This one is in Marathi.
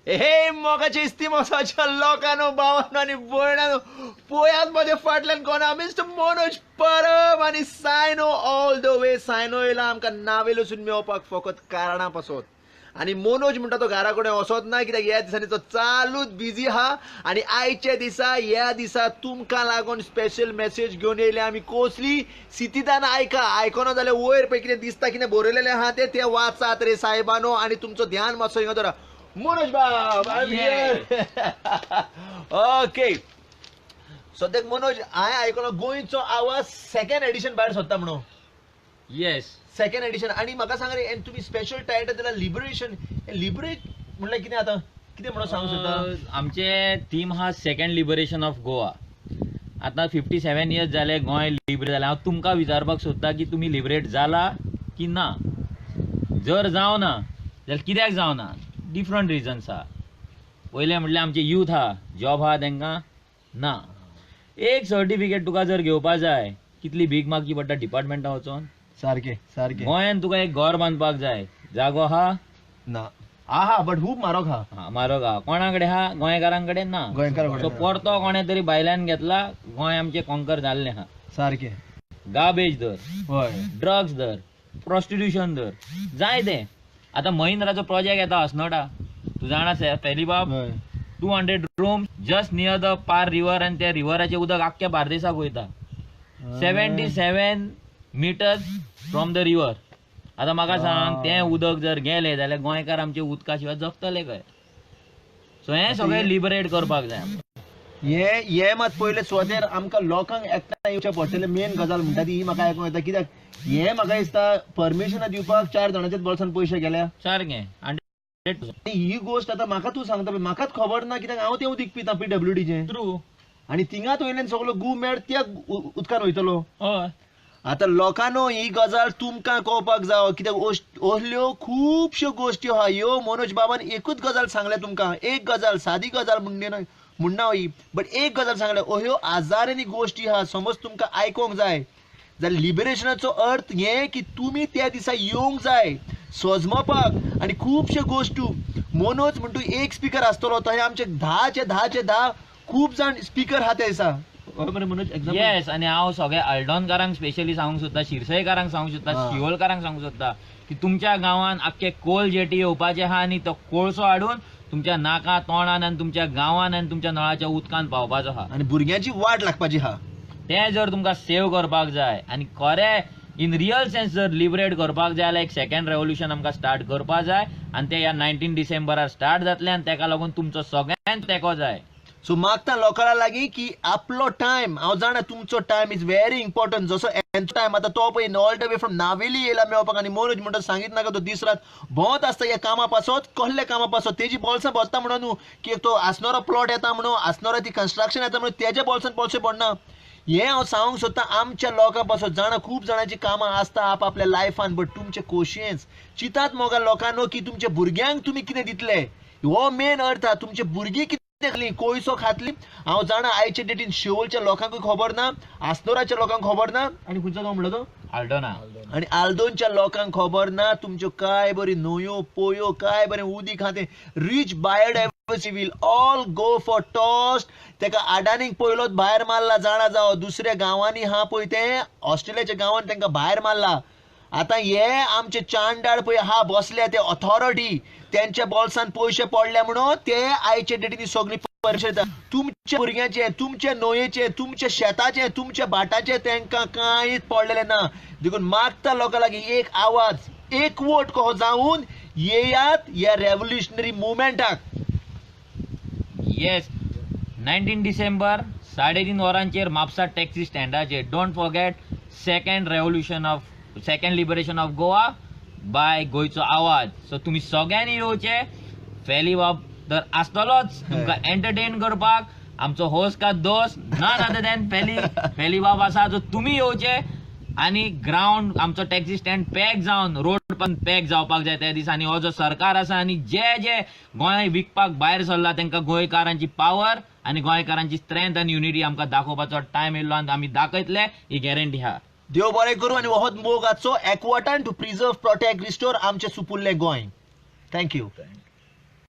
हे मोगाचे इस्तिमोसाच्या लोकांनो भावांनो आणि भयणांनो पोयात माझ्या फाटल्यान कोणा मिस्टर मनोज परब आणि सायनो ऑल द वे सायनो येयला आमकां नावेलसून मेळपाक फकत कारणां पासत आणि मनोज म्हणटा तो घरा कडेन वचत ना कित्याक ह्या दिसांनी तो चालूच बिजी आहा आणि आयच्या दिसा ह्या दिसा तुमकां लागून स्पेशल मेसेज घेवन येयले आमी कोसली सितीदान आयकना जाल्यार वयर पळय कितें दिसता कितें बरयलेलें आहा ते वाचात रे साहेबानो आणि तुमचो ध्यान मातसो हिंगा धरा मनोज बाब ओके सद्याक मनोज हांवें आयकलो गोंयचो आवाज सेकंड एडिशन भायर सरता म्हणून येस सेकंड एडिशन आणि म्हाका सांग रे तुम्ही स्पेशल टायटल दिला लिबरेशन लिबरेट म्हणल्यार कितें आतां कितें म्हणून सांगू सोदता आमचे थीम हा सेकंड लिबरेशन ऑफ गोवा. आता 57 इयर्स जाले गोंय लिबरेट जालें. हांव तुमकां विचारपाक सोदता की तुमी लिबरेट जाला की ना. जर जावना जाल्यार कित्याक जावना. डिफरंट रिजन्स आहा. पयलें म्हणल्यार आमचे यूथ आहा जॉब आहा तांकां ना. एक सर्टिफिकेट तुका जर घेवपा जाय कितली भीक मागची पडटा डिपार्टमेंटां वचोन. सारकें सारकें गोंयान तुका एक घर बांदपाक जाय जागो आहा ना आहा बट खूब म्हारग आहा. म्हारग आहा. कोणा कडेन आहा गोंयकारां कडेन ना. सो परतो कोणे तरी भायल्यान घेतला. गोंय आमचे कॉन्कर जाल्लें आहा. सारकें गार्बेज दर हय ड्रग्स दर प्रॉस्टिट्यूशन दर जाय तें. आतां महिंद्राचो प्रोजेक्ट येता अस्नोडा तूं जाणा पॅली बाब 200 रूम जस्ट नियर द पार रिवर आनी त्या रिवराचें उदक आख्ख्या बार्देसाक वयता. 77 मिटर्स फ्रॉम द रिवर. आता म्हाका सांग तें उदक जर गेलें जाल्यार गोंयकार आमचे उदका शिवाय जगतले खंय. सो हें सगळें लिबरेट करपाक जाय. हे मात पयले सुवातेर आमकां लोकांक एकठांय येवचें पडटलें. मेन गजाल म्हणटा ती ही म्हाका आयकूंक येता कित्याक हे म्हाका दिसता परमिशनां दिवपाक 4 जाणांचेच बोल्सान पयशे गेल्या सारकें. ही गोष्ट आतां म्हाका तूं सांगता म्हाकाच खबर ना कित्याक हांव तें उदीक पिता PWDचें ट्रू. आनी थिंगात वयल्यान सगळो गू मेळ त्या उदकान वयतलो. हय आता लोकांनो ही गजाल तुमकां कळपाक जाय कित्याक असल्यो खुबश्यो गोश्टी आहा. ह्यो मनोज बाबान एकूच गजाल सांगल्या तुमकां. एक गजाल सादी गजाल म्हणना ही बट एक गजाल सांगल्या अह्यो आजारांनी गोश्टी आहा. समज तुमकां आयकोंक जाय जाल्यार लिबरेशनाचो अर्थ हे की तुमी त्या दिसा येवंक जाय सजमपाक आनी खुबश्यो गोश्टी. मनोज म्हणटू एक स्पीकर आसतलो तशें आमचे 10 खूब जाण स्पीकर आहा त्या दिसा. येस. आनी हांव सगळ्या आल्डोनकारांक स्पेशली सांगूंक सोदता शिरसयकारांक सांगूंक सोदता शिवोलकारांक सांगूंक सोदता की तुमच्या गांवांत आख्खे कोल जेटी येवपाचे आहा आनी तो कोळसो हाडून तुमच्या नाका तोंडान आनी तुमच्या गांवांत आनी तुमच्या नळाच्या उदकांत पावपाचो आहा आनी भुरग्यांची वाट लागपाची आहा. तें जर तुमकां सेव करपाक जाय आनी खरें इन रियल सेन्स जर लिबरेट करपाक जाय जाल्यार एक सेकंड रेव्होल्युशन आमकां स्टार्ट करपाक जाय आनी तें ह्या 19 डिसेंबरार स्टार्ट जातलें आनी तेका लागून तुमचो सगळ्यांत तेंको जाय. सो मागता लोकांना लागीं की आपलो टायम हांव जाणा तुमचो टायम इज व्हेरी इम्पॉर्टंट. जसो हेंचो टायम आतां तो पळय all the way from Navelim येयला मेळपाक आनी मनोज म्हणटा सांगीत नाका तो दीस रात भोंवत आसता ह्या कामा पासत कसल्या कामा पासत तेजी बोल्सां भरता म्हणून न्हू की तो आसनोरा प्लॉट येता म्हणून आसनोरा ती कन्स्ट्रक्शन येता म्हणून तेज्या बोल्सान पयशे पडना. हे हांव सांगूंक सोदता आमच्या लोकां पासत जाणा खूब जाणांची कामां आसता आपल्या लायफान बट तुमचे कोशियेंस चिंतात मोगा लोकांनो की तुमच्या भुरग्यांक तुमी कितें दितले हो मेन अर्थ आहा. तुमचे भुरगीं कोयसो खातली. हांव जाणा आयच्या डेटीन शिवोलच्या लोकांकूय खबर ना आसनोराच्या लोकांक खबर ना आनी खंयचो गांव म्हणलो तो आल्डोना आनी आल्दोनच्या लोकांक खबर ना तुमच्यो काय बरी न्हंयो पोयो काय बरें उदीक आहा तें rich biodiversity will all go for toast. तेका अडानीक पयलोच भायर मारला जाणा जावं. दुसऱ्या गांवांनी आहा पळय तें ऑस्ट्रेलियाच्या गांवांत तांकां भायर मारला. आता हे आमचे चांडाळ पळय आहा बसले ते ऑथॉरिटी त्यांच्या बोल्सान पयशे पडले म्हणून ते आयचे डेटीनी सगळी परिशद तुमच्या भुरग्यांचे तुमच्या न्हंयेचे तुमच्या शेताचे तुमच्या भाटाचे तांकां कांयच पडलेले ना. देखून मागता लोकां लागीं एक आवाज एक वोट कहो जावन येयात ह्या रेव्होल्युशनरी मुवमेंटाक. येस 19 डिसेंबर 3:30 वरांचेर म्हापसा टॅक्सी स्टँडाचेर. Don't forget second liberation of Goa by Goencho Awaaz. So तुमी सगळ्यांनी येवचे. फेली बाब तर आसतलोच तुमकां एंटरटेन करपाक. आमचो होस्ट का दोस्त नन अदर दॅन फेली बाब आसा. सो तुमी येवचे आनी ग्राउंड आमचो टॅक्सी स्टँड पॅक जावन रोड पण पॅक जावपाक जाय त्या दिसांनी. हो जो सरकार आसा आनी जे गोंय विकपाक भायर सरला तांकां गोंयकारांची पावर आनी गोंयकारांची स्ट्रेंथ आनी युनिटी आमकां दाखोवपाचो टायम येयल्लो आनी आमी दाखयतले ही गॅरंटी आहा. देव बरें करूं आनी हो मोग आजचो एकवटान टू प्रिजर्व प्रोटेक्ट रिस्टोर आमचें सुपुल्लें गोंय. थँक्यू.